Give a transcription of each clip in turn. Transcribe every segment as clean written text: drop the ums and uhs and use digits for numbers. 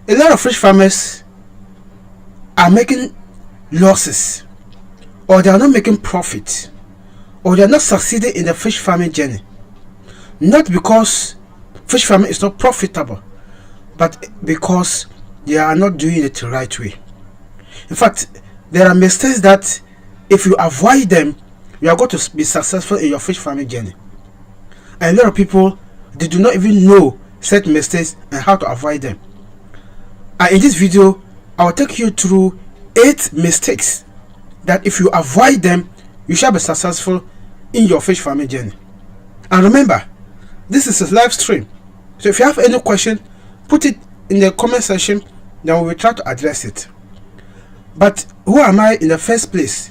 A lot of fish farmers are making losses, or they are not making profit, or they are not succeeding in the fish farming journey. Not because fish farming is not profitable, but because they are not doing it the right way. In fact, there are mistakes that if you avoid them, you are going to be successful in your fish farming journey. And a lot of people, they do not even know certain mistakes and how to avoid them. And in this video, I will take you through 8 mistakes that if you avoid them, you shall be successful in your fish farming journey. And remember, this is a live stream, so if you have any question, put it in the comment section, then we will try to address it. But who am I in the first place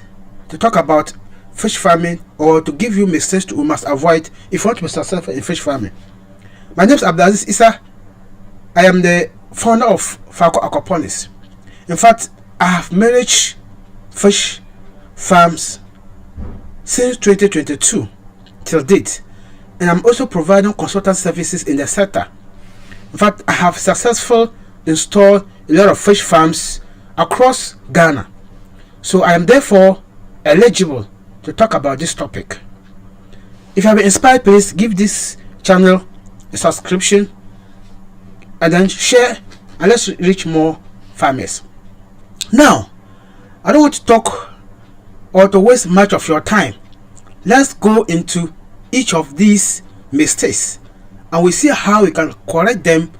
to talk about fish farming, or to give you mistakes you must avoid if you want to be successful in fish farming? My name is Abdulaziz Issa. I am the founder of Falco Aquaponics. In fact, I have managed fish farms since 2022 till date, and I'm also providing consultant services in the sector. In fact, I have successfully installed a lot of fish farms across Ghana, so I am therefore eligible to talk about this topic. If you have been inspired, please give this channel a subscription and then share, and let's reach more farmers. Now, I don't want to talk or to waste much of your time. Let's go into each of these mistakes and we see how we can correct them,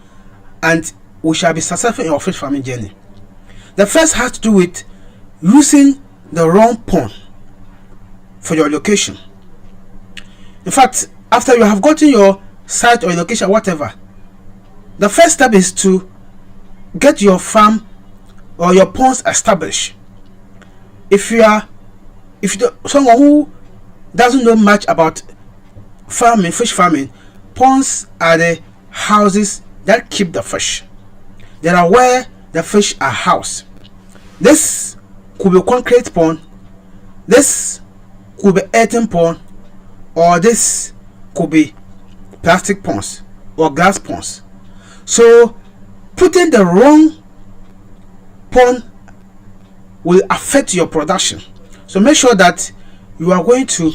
and we shall be successful in our fish farming journey. The first has to do with using the wrong pond for your location. In fact, after you have gotten your site or your location, whatever, the first step is to get your farm or your ponds established. If you someone who doesn't know much about farming, fish farming, ponds are the houses that keep the fish. They are where the fish are housed. This could be concrete pond, this could be earthen pond, or this could be plastic ponds or glass ponds. So putting the wrong pond will affect your production. So make sure that you are going to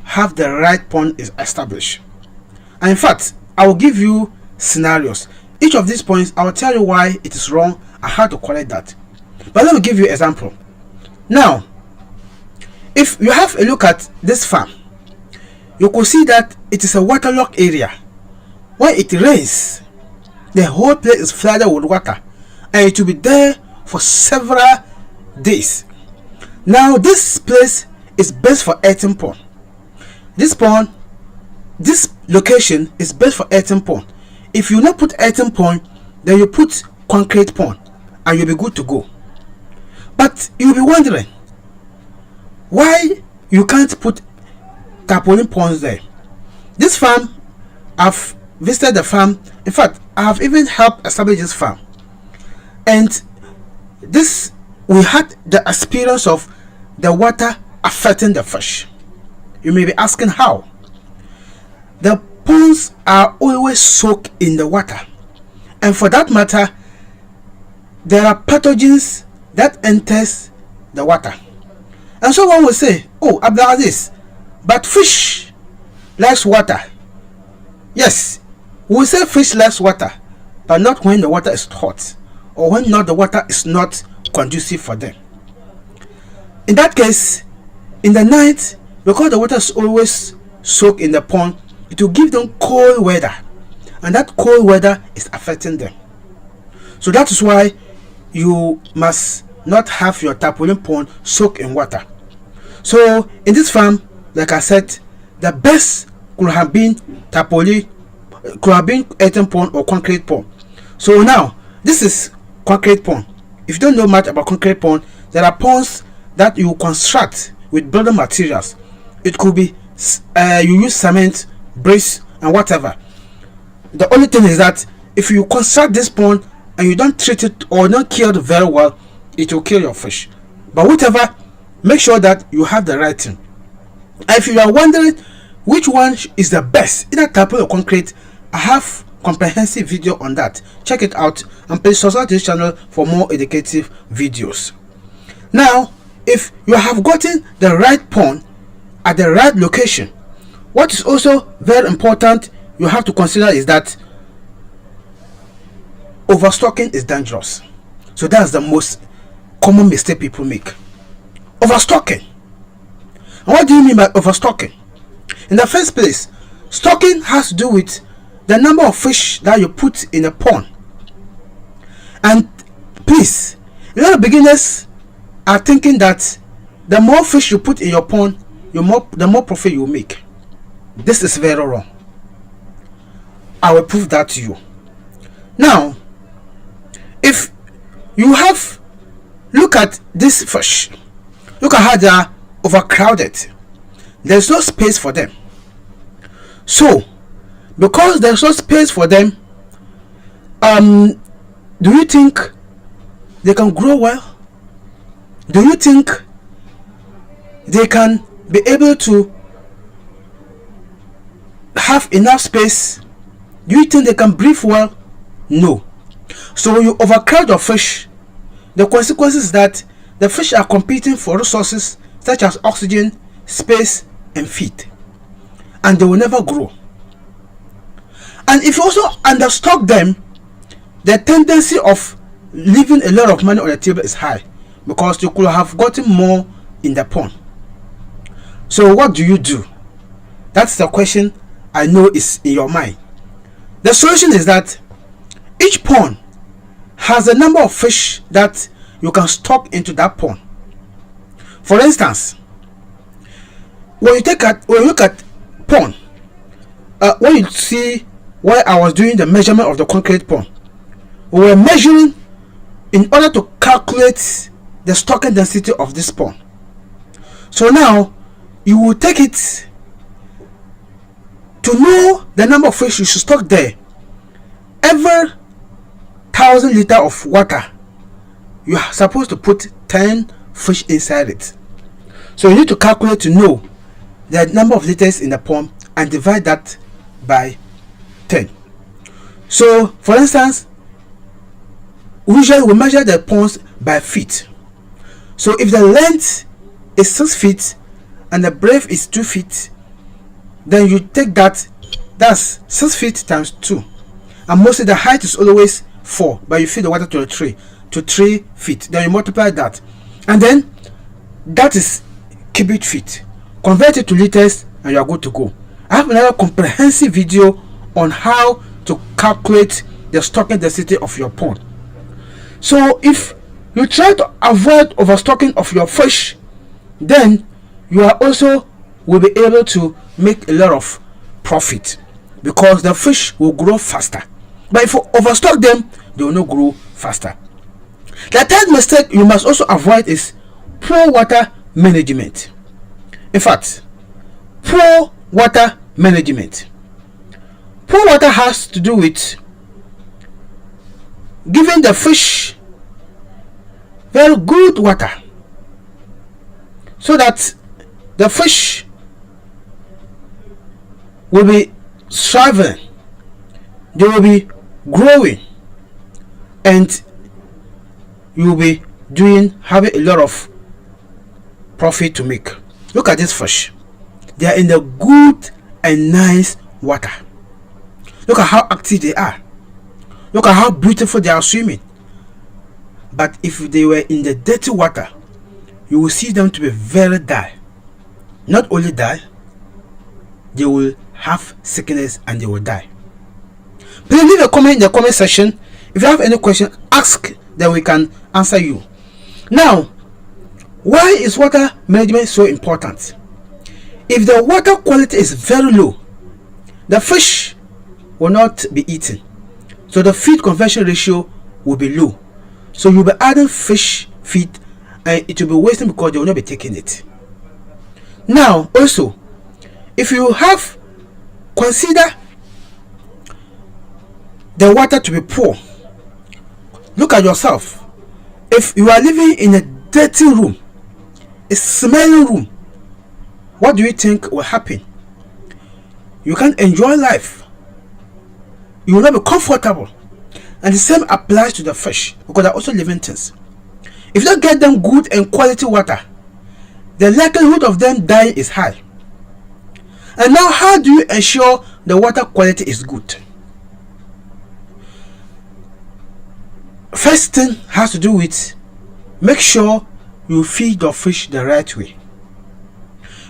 have the right pond is established. And in fact, I will give you scenarios. Each of these points, I will tell you why it is wrong and how to correct that. But let me give you an example. Now, if you have a look at this farm, you could see that it is a waterlogged area. When it rains, the whole place is flooded with water, and it will be there for several days. Now, this place is best for earthen pond. This location is best for earthen pond. If you not put earthen pond, then you put concrete pond, and you'll be good to go. But you'll be wondering why you can't put tarpaulin ponds there. This farm, I've visited the farm. In fact, I have even helped establish this farm, and this we had the experience of the water affecting the fish. You may be asking how. The ponds are always soaked in the water, and for that matter, there are pathogens that enters the water. And someone will say, oh, Abdulaziz, but fish likes water. Yes, we say fish likes water, but not when the water is hot, or when not the water is not conducive for them. In that case, in the night, because the water is always soaked in the pond, it will give them cold weather, and that cold weather is affecting them. So that is why you must not have your tarpaulin pond soaked in water. So in this farm, like I said, the best could have been tarpaulin, could have been earthen pond or concrete pond. So now this is concrete pond. If you don't know much about concrete pond, there are ponds that you construct with building materials. It could be you use cement, bricks, and whatever. The only thing is that if you construct this pond and you don't treat it or don't care it very well, it will kill your fish. But whatever, make sure that you have the right thing. And if you are wondering which one is the best, either tarpaulin or concrete, I have comprehensive video on that. Check it out, and please subscribe to this channel for more educative videos. Now, if you have gotten the right pond at the right location, what is also very important you have to consider is that overstocking is dangerous. So that's the most common mistake people make. Overstocking. And what do you mean by overstocking? In the first place, stocking has to do with the number of fish that you put in a pond. And please, a lot of beginners are thinking that the more fish you put in your pond, the more profit you will make. This is very wrong. I will prove that to you. Now, if you have, look at this fish, look at how they are overcrowded. There's no space for them. So because there's no space for them, do you think they can grow well? Do you think they can be able to have enough space? Do you think they can breathe well? No. So when you overcrowd your fish, the consequences is that the fish are competing for resources such as oxygen, space, and feed, and they will never grow. And if you also understock them, the tendency of leaving a lot of money on the table is high, because you could have gotten more in the pond. So what do you do? That's the question I know is in your mind. The solution is that each pond has a number of fish that you can stock into that pond. For instance, when you look at pond, when you see where I was doing the measurement of the concrete pond, we were measuring in order to calculate the stocking density of this pond. So now you will take it to know the number of fish you should stock there. Every 1,000 liters of water, you are supposed to put 10 fish inside it. So you need to calculate to know the number of liters in the pond and divide that by 10. So for instance, usually we measure the ponds by feet. So if the length is 6 feet and the breadth is 2 feet, then you take that's 6 feet times 2, and mostly the height is always 4, but you feed the water to a tree to 3 feet, then you multiply that, and then that is cubic feet. Convert it to liters and you are good to go. I have another comprehensive video on how to calculate the stocking density of your pond. So if you try to avoid overstocking of your fish, then you are also will be able to make a lot of profit, because the fish will grow faster. But if you overstock them, they will not grow faster. The third mistake you must also avoid is poor water management. In fact, poor water management. Poor water has to do with giving the fish very good water so that the fish will be thriving, they will be growing, and you will be having a lot of profit to make. Look at this fish. They are in the good and nice water. Look at how active they are. Look at how beautiful they are swimming. But if they were in the dirty water, you will see them to be very dull. Not only dull, they will have sickness and they will die. Please leave a comment in the comment section. If you have any question, ask, then we can answer you. Now, why is water management so important? If the water quality is very low, the fish will not be eaten, so the feed conversion ratio will be low. So you'll be adding fish feed and it will be wasting because they will not be taking it. Now also, if you have consider the water to be poor, look at yourself. If you are living in a dirty room, a smelling room, what do you think will happen? You can't enjoy life. you will not be comfortable. And the same applies to the fish, because they're also living things. If you don't get them good and quality water, the likelihood of them dying is high. And now, how do you ensure the water quality is good? First thing has to do with, make sure you feed your fish the right way.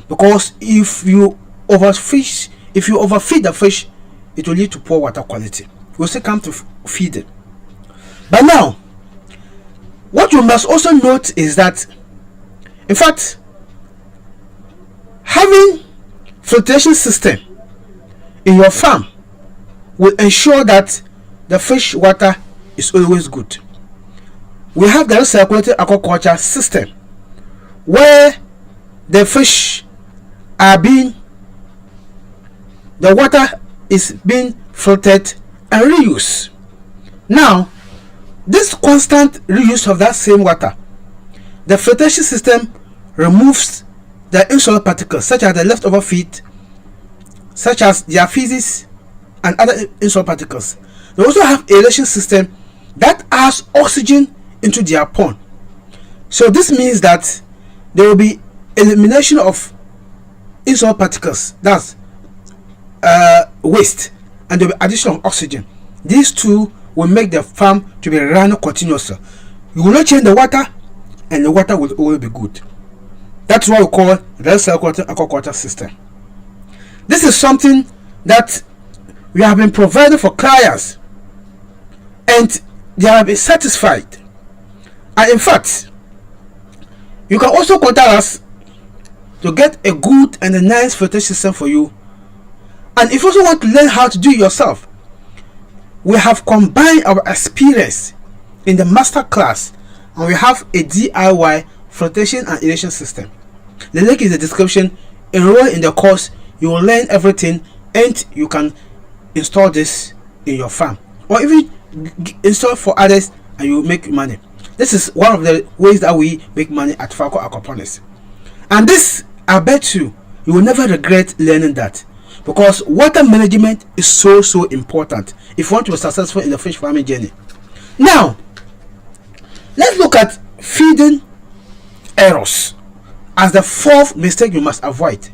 Because if you overfeed the fish, it will lead to poor water quality. We'll still come to feeding. But now, what you must also note is that, in fact, having filtration system in your farm will ensure that the fish water is always good. We have the recirculating aquaculture system, where the fish are the water is being filtered and reused. Now, this constant reuse of that same water, the filtration system removes the in-soil particles, such as the leftover feed, such as their feces and other in-soil particles. They also have aeration system that adds oxygen into their pond. So this means that there will be elimination of in-soil particles, that's waste, and there will be addition of oxygen. These two will make the farm to be running continuously. You will not change the water, and the water will always be good. That's what we call the recirculating aquaculture system. This is something that we have been providing for clients, and they have been satisfied. And in fact, you can also contact us to get a good and a nice filtration system for you. And if you also want to learn how to do it yourself, we have combined our experience in the master class, and we have a DIY filtration and aeration system. The link is in the description. Enroll in the course, you will learn everything, and you can install this in your farm, or even install for others, and you make money. This is one of the ways that we make money at Falco Aquaponics. And this, I bet you will never regret learning that, because water management is so important if you want to be successful in the fish farming journey. Now, let's look at feeding errors as the fourth mistake you must avoid.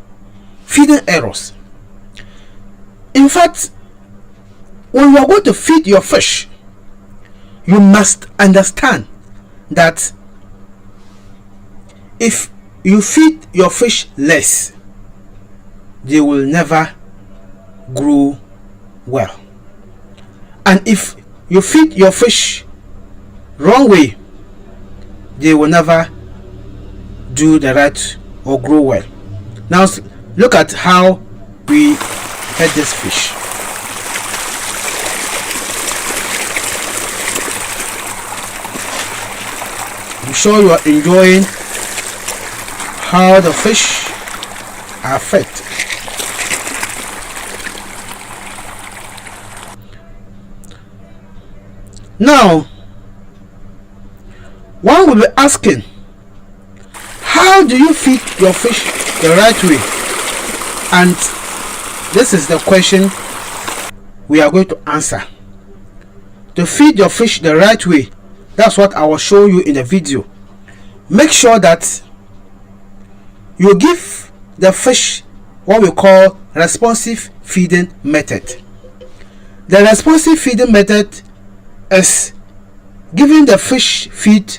Feeding errors. In fact, when you are going to feed your fish, you must understand that if you feed your fish less, they will never grow well. And if you feed your fish wrong way, they will never do the right or grow well. Now look at how we fed this fish. I'm sure you are enjoying how the fish are fed. Now, one will be asking, how do you feed your fish the right way? And this is the question we are going to answer. To feed your fish the right way, that's what I will show you in the video. Make sure that you give the fish what we call responsive feeding method. The responsive feeding method is giving the fish feed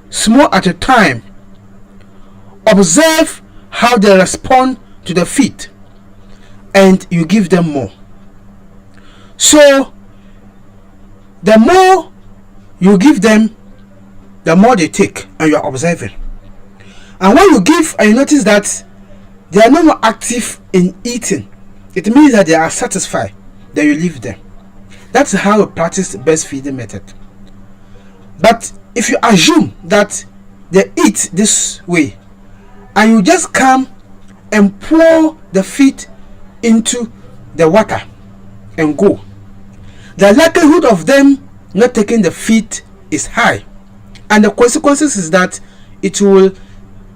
small at a time. Observe how they respond to the feed, and you give them more. So the more you give them, the more they take, and you are observing. And when you give and you notice that they are no more active in eating, it means that they are satisfied, then you leave them. That's how you practice the best feeding method. But if you assume that they eat this way, and you just come and pour the feed into the water and go, the likelihood of them not taking the feed is high, and the consequences is that it will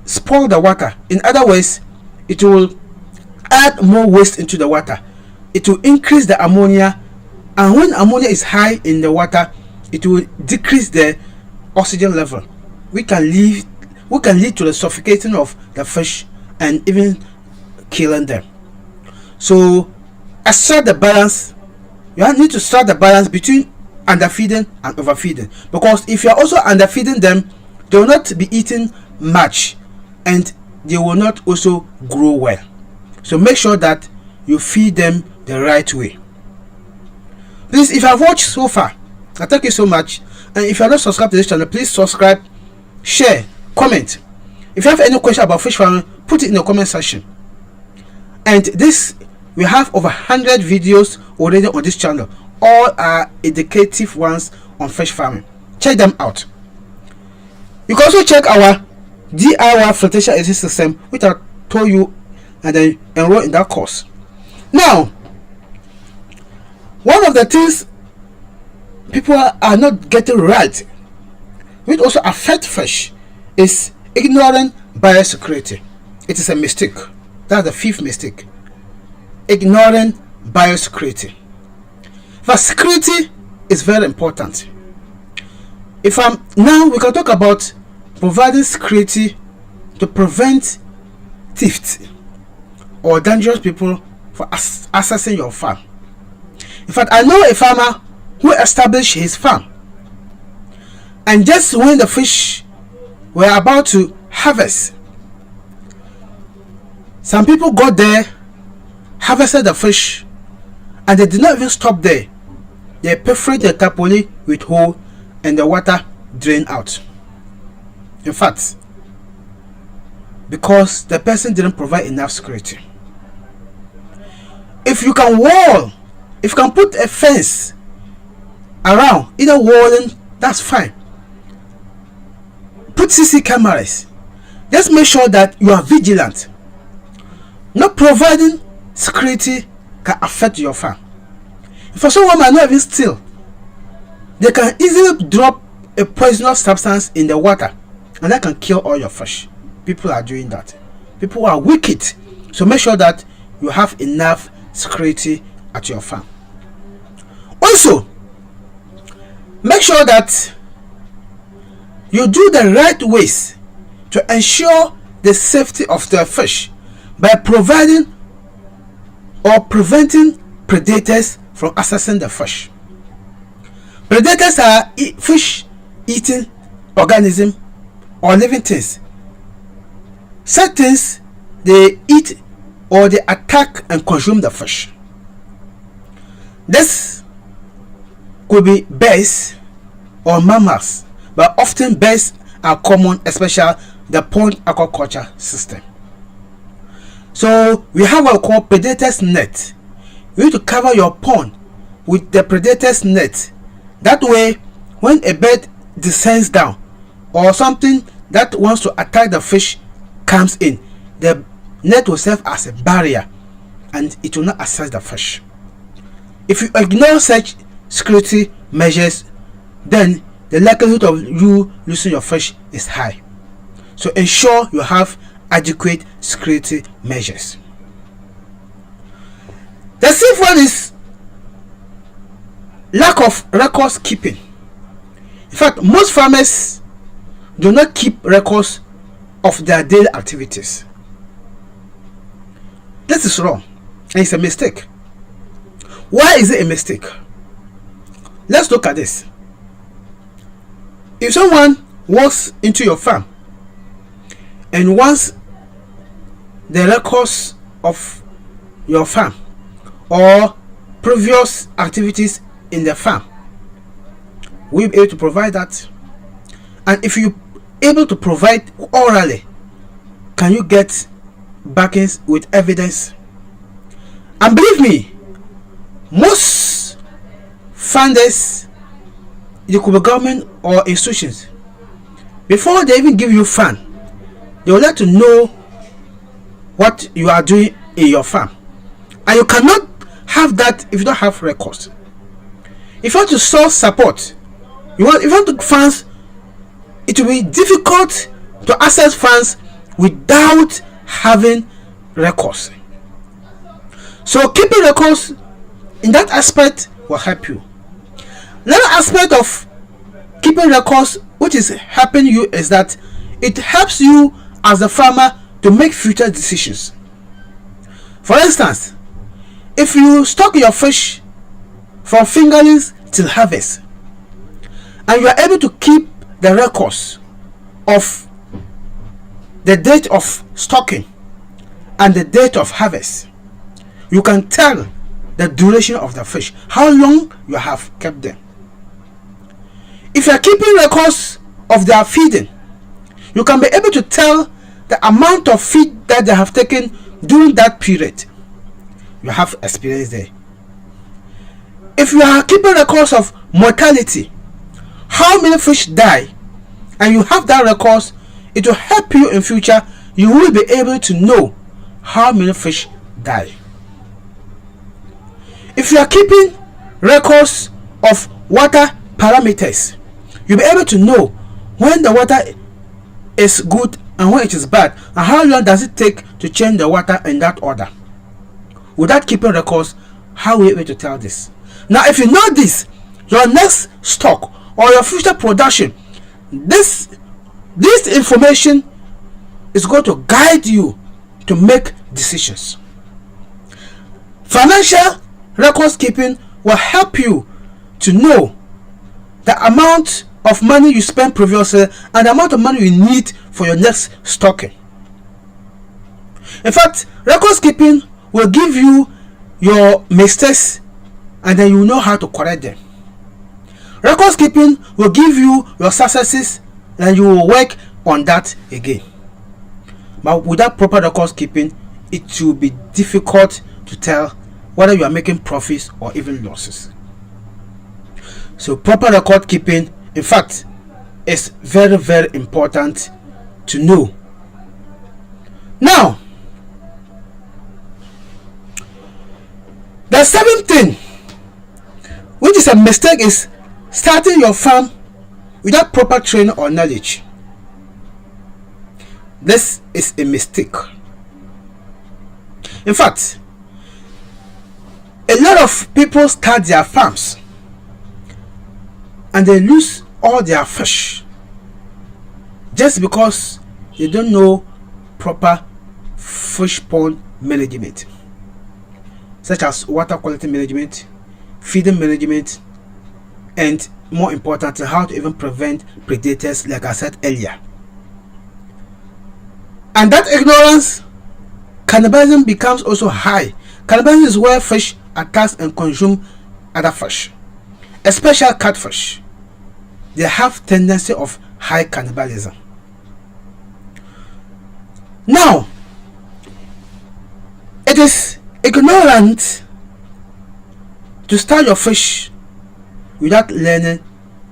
spoil the water. In other words, it will add more waste into the water. It will increase the ammonia And when ammonia is high in the water, it will decrease the oxygen level. We can lead to the suffocating of the fish and even killing them. So strike the balance. You need to strike the balance between underfeeding and overfeeding, because if you are also underfeeding them, they will not be eating much and they will not also grow well. So make sure that you feed them the right way. Please, if you have watched so far, I thank you so much. And if you are not subscribed to this channel, please subscribe, share, comment. If you have any question about fish farming, put it in the comment section. And this, we have over 100 videos already on this channel. All are educative ones on fish farming. Check them out. You can also check our DIY flotation exit system, which I told you, and then enroll in that course. Now, one of the things people are not getting right, which also affect fish, is ignoring biosecurity. It is a mistake. That's the 5th mistake. Ignoring biosecurity. But security is very important. Now we can talk about providing security to prevent theft or dangerous people for accessing your farm. In fact, I know a farmer who established his farm, and just when the fish were about to harvest, some people got there, harvested the fish, and they did not even stop there. They perforated the tarpaulin with hole and the water drained out. In fact, because the person didn't provide enough security. If you can put a fence around, either walling, that's fine. Put CC cameras. Just make sure that you are vigilant. Not providing security can affect your farm. For someone might not even steal, they can easily drop a poisonous substance in the water, and that can kill all your fish. People are doing that. People are wicked. So make sure that you have enough security at your farm. Also, make sure that you do the right ways to ensure the safety of the fish by providing or preventing predators from accessing the fish. Predators are fish eating organisms or living things. Certain things, they eat or they attack and consume the fish. This could be birds or mammals, but often birds are common, especially the pond aquaculture system. So we have what we call predators net. You need to cover your pond with the predators net. That way, when a bird descends down or something that wants to attack the fish comes in, the net will serve as a barrier and it will not access the fish. If you ignore such security measures, then the likelihood of you losing your fish is high. So ensure you have adequate security measures. The 6th one is lack of records keeping. In fact, most farmers do not keep records of their daily activities. This is wrong and it's a mistake. Why is it a mistake? Let's look at this. If someone walks into your farm and wants the records of your farm or previous activities in the farm, we'll be able to provide that. And if you're able to provide orally, can you get backings with evidence? And believe me, most funders, it could be government or institutions, before they even give you fund, they would like to know what you are doing in your farm. And you cannot have that if you don't have records. If you want to source support, if you want to funds, it will be difficult to access funds without having records. So keeping records in that aspect will help you. Another aspect of keeping records which is helping you is that it helps you as a farmer to make future decisions. For instance, if you stock your fish from fingerlings till harvest and you are able to keep the records of the date of stocking and the date of harvest, you can tell the duration of the fish, how long you have kept them. If you are keeping records of their feeding, you can be able to tell the amount of feed that they have taken during that period. You have experience there. If you are keeping records of mortality, how many fish die, and you have that records, it will help you in future. You will be able to know how many fish die. If you are keeping records of water parameters, you'll be able to know when the water is good and when it is bad, and how long does it take to change the water in that order. Without keeping records, how will you be able to tell this? Now, if you know this, your next stock or your future production, this information is going to guide you to make decisions. Financial records keeping will help you to know the amount of money you spent previously and the amount of money you need for your next stocking. In fact, records keeping will give you your mistakes and then you know how to correct them. Records keeping will give you your successes and you will work on that again. But without proper records keeping, it will be difficult to tell whether you are making profits or even losses. So proper record keeping, in fact, is very, very important to know. Now, the seventh thing, which is a mistake, is starting your farm without proper training or knowledge. This is a mistake. In fact, a lot of people start their farms and they lose all their fish just because they don't know proper fish pond management, such as water quality management, feeding management, and more importantly, how to even prevent predators, like I said earlier. And that ignorance, cannibalism becomes also high. Cannibalism is where fish attacks and consume other fish, especially catfish. They have tendency of high cannibalism. Now, it is ignorant to start your fish without learning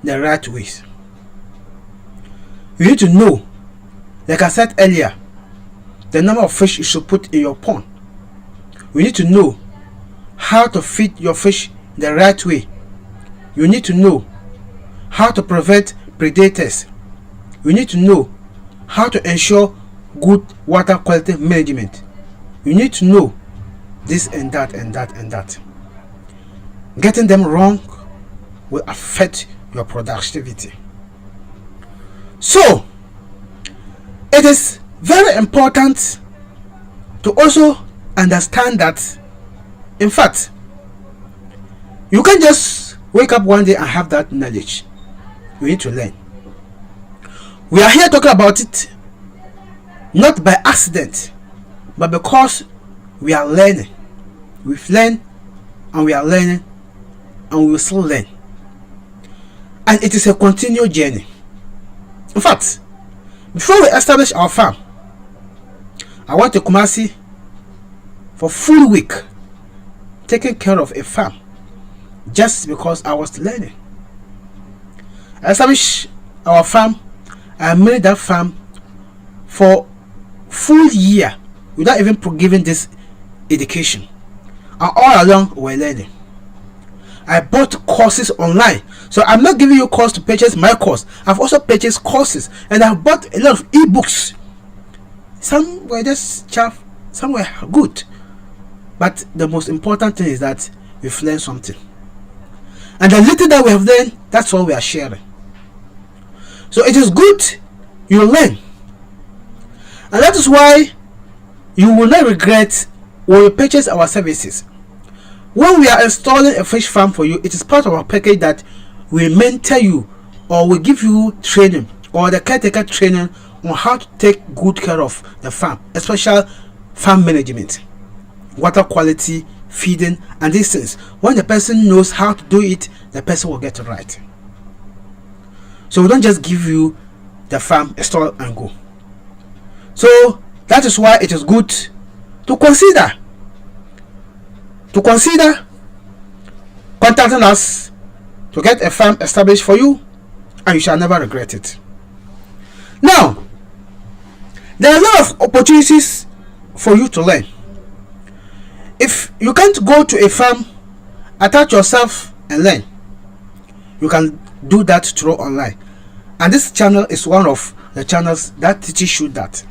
the right ways. You need to know, like I said earlier, the number of fish you should put in your pond. You need to know how to feed your fish the right way. You need to know how to prevent predators. You need to know how to ensure good water quality management. You need to know this and that and that and that. Getting them wrong will affect your productivity. So, it is very important to also understand that, in fact, you can't just wake up one day and have that knowledge. You need to learn. We are here talking about it not by accident, but because we are learning. We've learned and we are learning and we will still learn. And it is a continual journey. In fact, before we establish our farm, I went to Kumasi for full week taking care of a farm just because I was learning. I established our farm. I made that farm for full year without even giving this education, and all along we're learning. I bought courses online, so I'm not giving you course to purchase my course. I've also purchased courses, and I've bought a lot of ebooks. Some were just chaff, some were good, but the most important thing is that we've learned something. And the little that we have learned, that's what we are sharing. So it is good you learn. And that is why you will not regret when you purchase our services. When we are installing a fish farm for you, it is part of our package that we mentor you, or we give you training, or the caretaker training on how to take good care of the farm, especially farm management, water quality, feeding, and these things. When the person knows how to do it, the person will get it right. So we don't just give you the farm, install and go. So that is why it is good to consider contacting us to get a farm established for you, and you shall never regret it. Now, there are a lot of opportunities for you to learn. If you can't go to a farm, attach yourself and learn. You can do that through online, and this channel is one of the channels that teaches you that.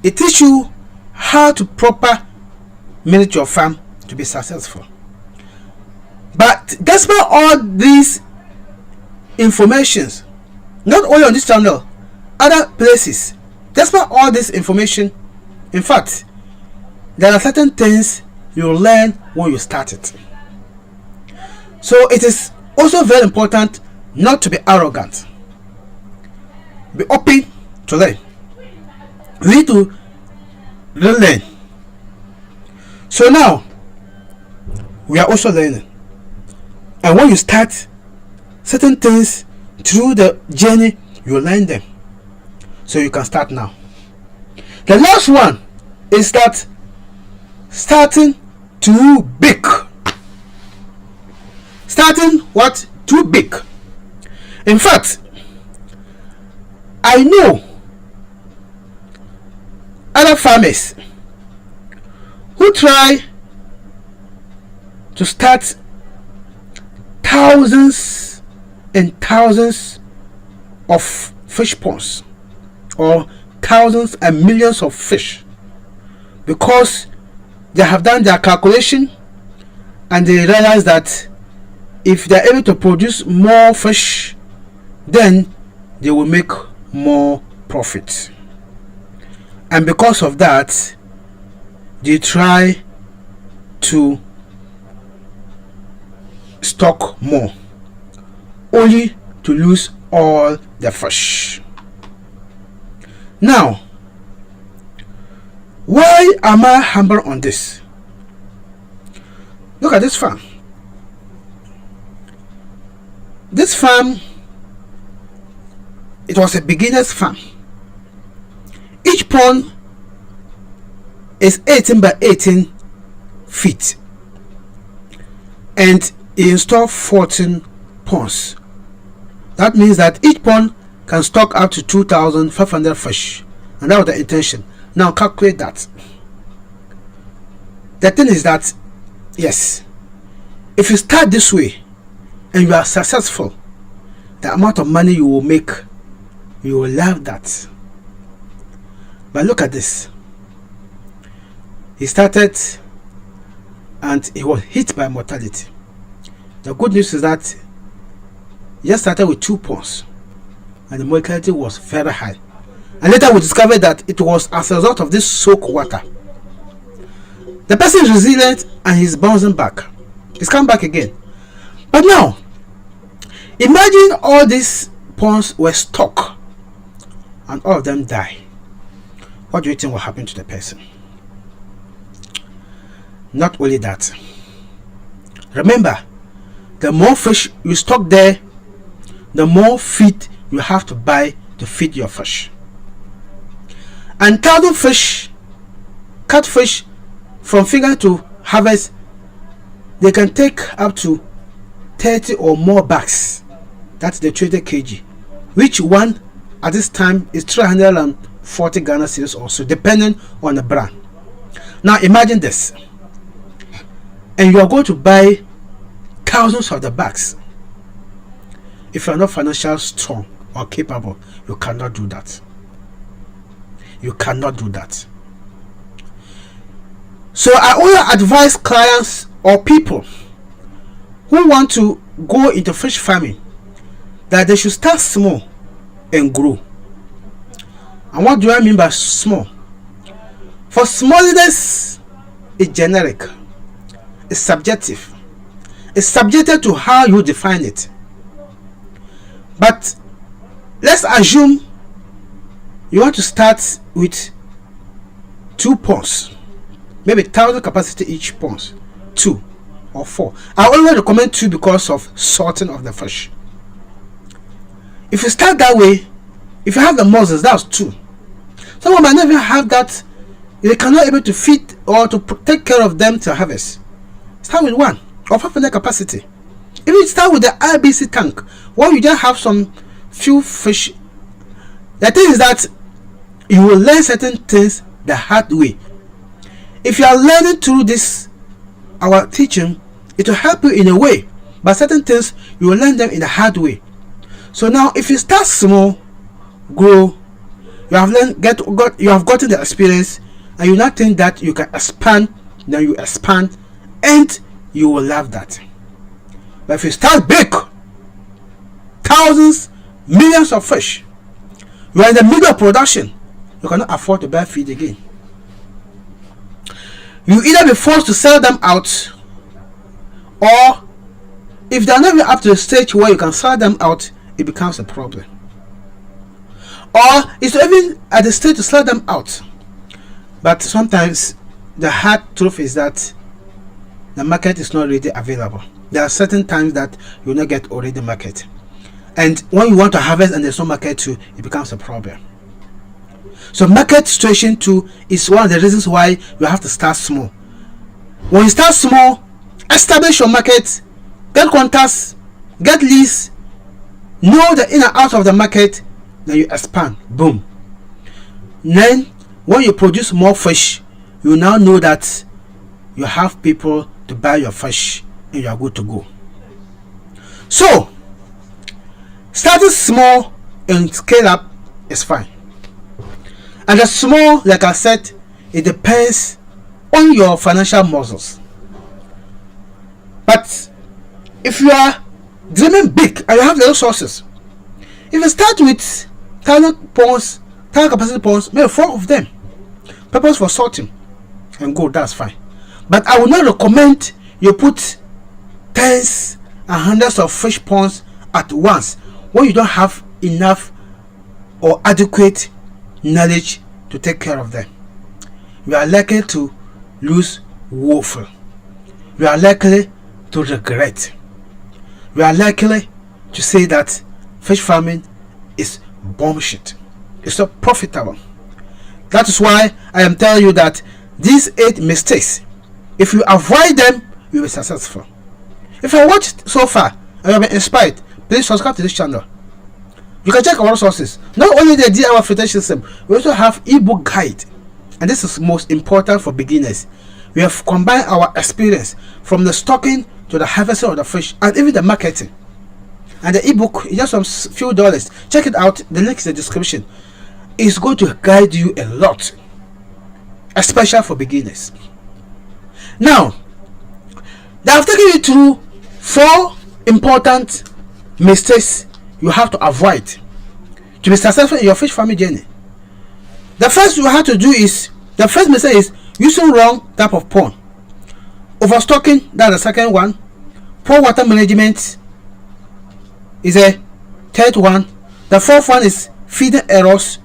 It teaches you how to proper manage your farm to be successful. But despite all these informations, not only on this channel, other places, despite all this information, in fact, there are certain things you learn when you start it. So it is also very important not to be arrogant. Be open to learn. We need to learn. So now we are also learning, and when you start certain things through the journey, you learn them, so you can start now. The last one is that starting too big. Starting what? Too big. In fact, I know other farmers who try to start thousands and thousands of fish ponds, or thousands and millions of fish, because they have done their calculation and they realize that if they are able to produce more fish, then they will make more profit. And because of that, they try to stock more, only to lose all the fish. Now, why am I humble on this? Look at this farm. This farm, it was a beginner's farm. Each pond is 18 by 18 feet, and he installed 14 ponds. That means that each pond can stock up to 2,500 fish, and that was the intention. Now calculate that. The thing is that, yes, if you start this way and you are successful, the amount of money you will make, you will love that. But look at this. He started and he was hit by mortality. The good news is that he just started with 2 ponds and the mortality was very high. And later we discovered that it was as a result of this soak water. The person is resilient and he's bouncing back. He's come back again. But now, imagine all these ponds were stuck and all of them die. What do you think will happen to the person? Not only that, remember, the more fish you stock there, the more feed you have to buy to feed your fish. And 1,000 fish, catfish, from finger to harvest, they can take up to 30 or more bags. That's the 20 kg, which one at this time is 340 Ghana cedis also, depending on the brand. Now imagine this, and you are going to buy thousands of the bags. If you are not financially strong or capable, you cannot do that. You cannot do that. So I only advise clients or people who want to go into fish farming that they should start small and grow. And what do I mean by small? For smallness is generic, it's subjective, it's subjected to how you define it. But let's assume you want to start with 2 ponds, maybe 1,000 capacity each ponds, 2 or 4. I only recommend 2 because of sorting of the fish. If you start that way, if you have the mussels, that's 2. Someone might not even have that. They cannot able to feed or to take care of them till harvest. Start with 1 or 500 capacity. If you start with the IBC tank, where you just have some few fish, the thing is that you will learn certain things the hard way. If you are learning through this our teaching, it will help you in a way, but certain things you will learn them in the hard way. So now, if you start small, grow, you have learned, you have gotten the experience, and you now think that you can expand, then you expand, and you will love that. But if you start big, thousands, millions of fish, you are in the middle of production, you cannot afford to buy feed again. You either be forced to sell them out, or if they are not even up to the stage where you can sell them out, it becomes a problem. Or it's even at the stage to sell them out, but sometimes the hard truth is that the market is not really available. There are certain times that you will not get already market, and when you want to harvest and there's no market too, it becomes a problem. So market situation too is one of the reasons why you have to start small. When you start small, establish your market, get contacts, get leads, know the in and out of the market, then you expand. Boom. Then when you produce more fish, you now know that you have people to buy your fish and you are good to go. So starting small and scale up is fine. And the small, like I said, it depends on your financial muscles. But if you are dreaming big and you have the resources, if you start with 1,000 ponds, 1,000 capacity ponds, maybe 4 of them, purpose for sorting, and go, that's fine. But I would not recommend you put tens and hundreds of fish ponds at once when you don't have enough or adequate knowledge to take care of them. You are likely to lose woeful. You are likely to regret. You are likely to say that fish farming is bullshit. It's not profitable. That is why I am telling you that these 8 mistakes, if you avoid them, you will be successful. If you watched so far and you have been inspired, please subscribe to this channel. You can check our resources. Not only the DIY filtration system, we also have ebook guide, and this is most important for beginners. We have combined our experience from the stocking to the harvesting of the fish and even the marketing. And the ebook is just some few dollars. Check it out. The link is in the description. It's going to guide you a lot, especially for beginners. Now, they have taken you through 4 important mistakes you have to avoid to be successful in your fish farming journey. The first you have to do is, the first mistake is using wrong type of pond. Overstocking, that's the second one. Poor water management is a third one. The fourth one is feeding errors.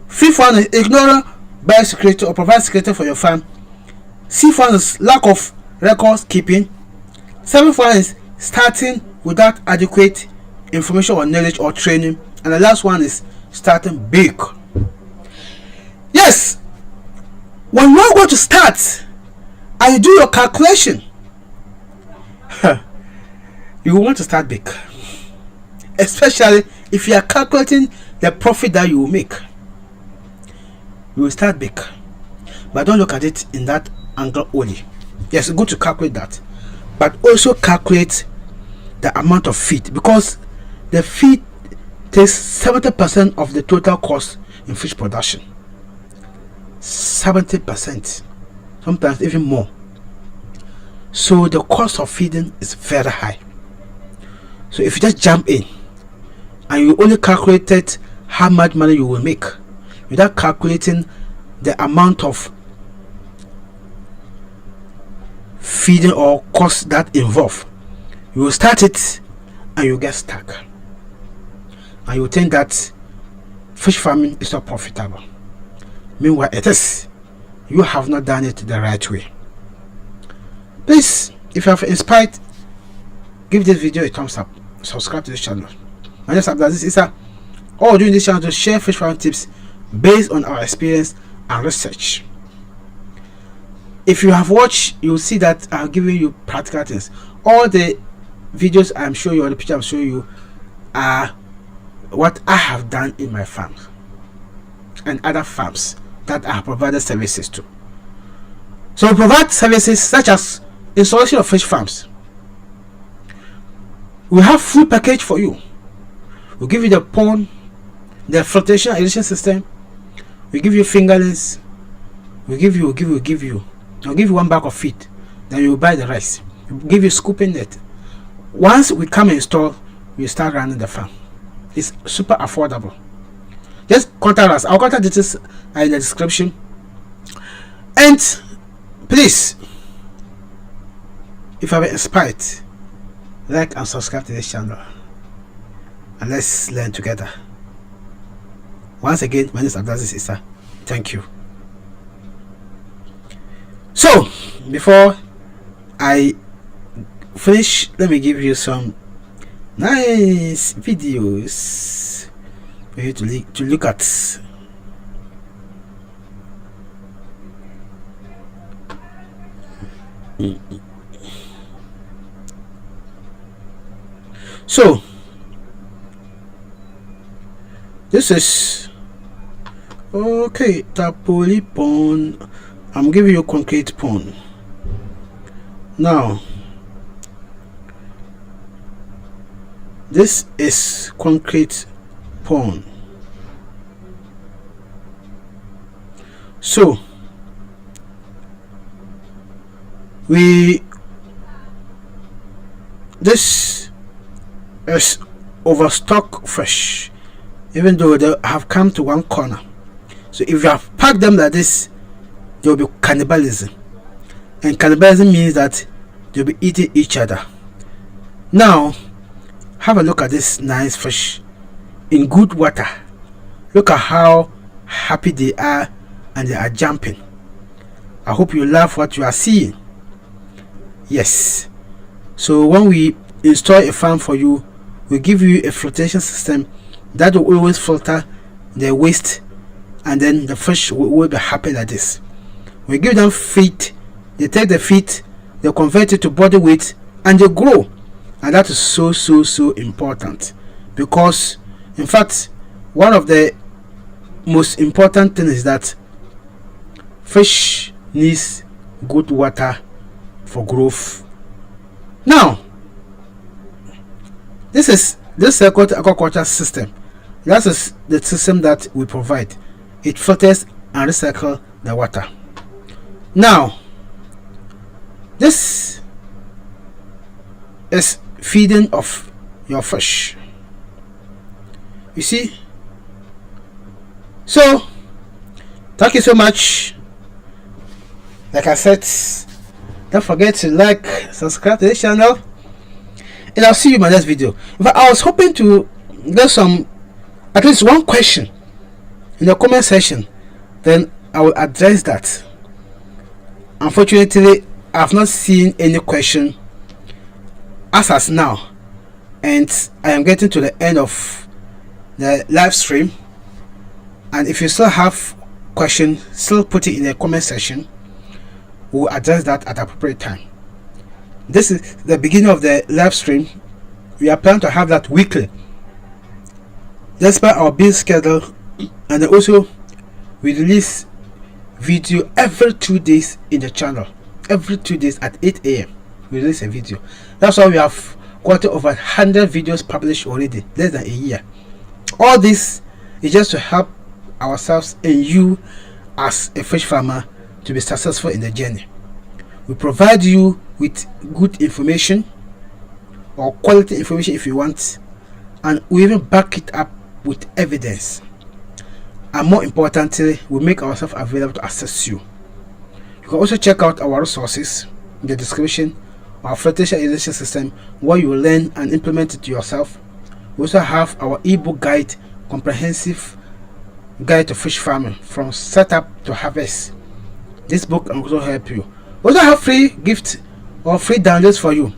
Fifth one is ignoring biosecurity or provide security for your farm. Sixth one is lack of records keeping. Seventh one is starting without adequate information or knowledge or training. And the last one is starting big. Yes, when you're going to start and you do your calculation, you want to start big, especially if you are calculating the profit that you will make. You will start big, but don't look at it in that angle only. Yes, it's good to calculate that, but also calculate the amount of feed, because the feed takes 70% of the total cost in fish production. 70%, sometimes even more. so the cost of feeding is very high. So if you just jump in and you only calculated how much money you will make without calculating the amount of feeding or cost that involve, you will start it and you get stuck, and you think that fish farming is not profitable. Meanwhile, it is. You have not done it the right way. Please, if you have inspired, give this video a thumbs up, subscribe to this channel. My name is Abdulaziz Issa. All doing this channel to share fish farming tips based on our experience and research. If you have watched, you will see that I'm giving you practical things. All the videos I'm showing you, or the picture I'm showing you, are what I have done in my farms and other farms that I have provided services to. So we provide services such as installation of fish farms. We have full package for you. We give you the pond, the flotation irrigation system. We give you fingerlings. I'll give you one bag of feed. Then you buy the rest. We give you scooping net. Once we come and install, we start running the farm. It's super affordable. Just contact us. Our contact details are in the description. And please, if you have been inspired, like and subscribe to this channel, and let's learn together. Once again, my name is Abdulaziz Issa. Thank you. So before I finish, let me give you some nice videos for you to look at. So this is okay. Tapoli pond. I'm giving you concrete pond. Now this is concrete pond. So this is overstock fish, even though they have come to one corner. So if you have packed them like this, there will be cannibalism, and cannibalism means that they'll be eating each other. Now have a look at this nice fish in good water. Look at how happy they are, and they are jumping. I hope you love what you are seeing. Yes, so when we install a farm for you, we give you a flotation system that will always filter the waste, and then the fish will be happy like this. We give them feed, they take the feed, they convert it to body weight, and they grow. And that is so important, because in fact one of the most important things is that fish needs good water for growth. Now this is this circular aquaculture system. That is the system that we provide. It filters and recycles the water. Now this is feeding of your fish, you see. So thank you so much. Like I said, don't forget to like, subscribe to this channel, and I'll see you in my next video. But I was hoping to get some, at least one question in the comment section, then I will address that. Unfortunately, I have not seen any question as now, and I am getting to the end of the live stream. And if you still have questions, still put it in the comment section. We'll address that at appropriate time. This is the beginning of the live stream. We are planning to have that weekly, despite our busy schedule, and also we release video every 2 days in the channel. Every 2 days at 8 a.m. we release a video. That's why we have got over 100 videos published already, less than a year. All this is just to help ourselves and you as a fish farmer to be successful in the journey. We provide you with good information or quality information if you want, and we even back it up with evidence. And more importantly, we make ourselves available to assist you. You can also check out our resources in the description. Our fertilization irrigation system, where you learn and implement it yourself. We also have our ebook guide, comprehensive guide to fish farming from setup to harvest. This book can also help you. We also have free gifts or free downloads for you,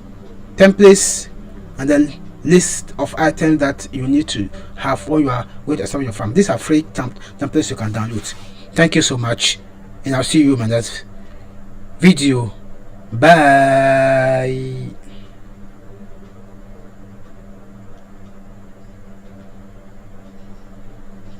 templates, and then list of items that you need to have when you are going to establish your farm. These are free templates you can download. Thank you so much, and I'll see you in my next video. Bye.